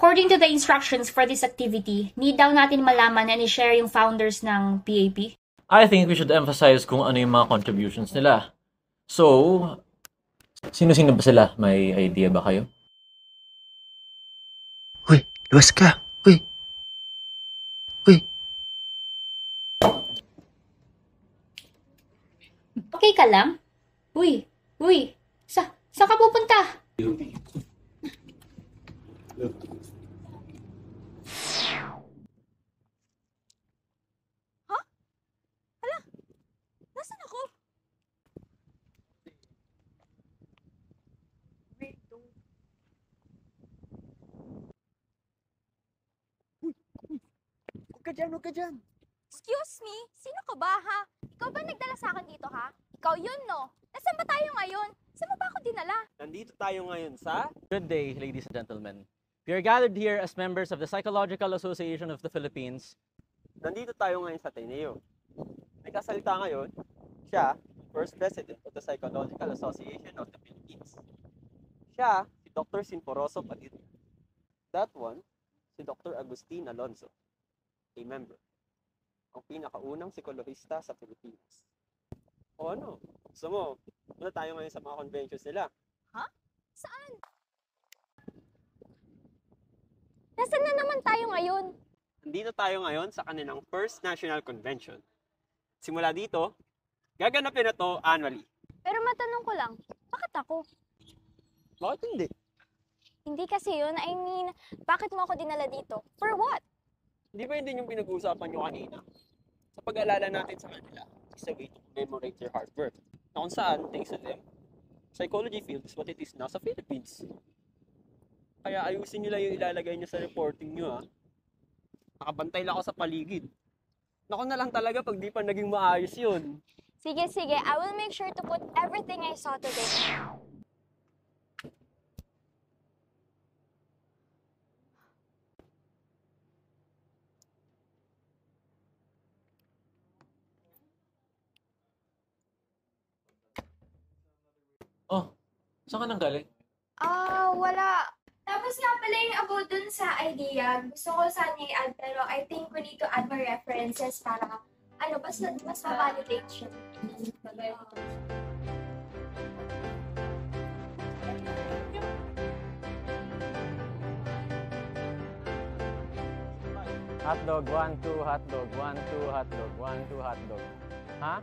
according to the instructions for this activity, need daw natin malaman and i-share yung founders ng PAP. I think we should emphasize kung ano yung mga contributions nila. So, sino-sino ba sila? May idea ba kayo? Uy, luwas ka! Uy! Uy! Okay ka lang? Uy! Saan ka pupunta? Nasaan ako? Huwag ka dyan! Excuse me? Sino ka ba, ha? Ikaw ba nagdala sa akin dito, ha? Ikaw yun, no? Nasaan ba tayo ngayon? Saan mo ba ako dinala? Nandito tayo ngayon sa... Good day, ladies and gentlemen. We are gathered here as members of the Psychological Association of the Philippines. Nandito tayo ngayon sa Ateneo. May kasalita ngayon, siya, First President of the Psychological Association of the Philippines. Siya, si Dr. Sinforoso Palit. That one, si Dr. Agustin Alonso, a member. Ang pinakaunang psikolohista sa Pilipinas. O ano? Gusto mo, muna tayo ngayon sa mga conventions nila. Ha? Saan? Nasaan na naman tayo ngayon? Nandito tayo ngayon sa kanilang First National Convention. Simula dito, gaganapin na to annually. Pero matanong ko lang, bakit ako? Bakit hindi? Hindi kasi yun. I mean, bakit mo ako dinala dito? For what? Di ba yun din yung pinag-uusapan nyo kanina? Sa pag-alala natin sa kanila, is a way to commemorate their hard work. Na kung saan, thanks to them, psychology field is what it is now sa Philippines. Kaya ayusin nyo lang yung ilalagay nyo sa reporting nyo, ha. Nakabantay lang ako sa paligid. Naku na lang talaga pag di pa naging maayos yun. Sige, I will make sure to put everything I saw today. Oh, saan ka nang galing? Wala. Tapos nga pala yung about dun sa idea, gusto ko sana i-add, pero I think we need to add more references para, mas ma-validate siya. Hotdog, 1, 2, hotdog, 1, 2, hotdog, 1, 2, hotdog. Ha?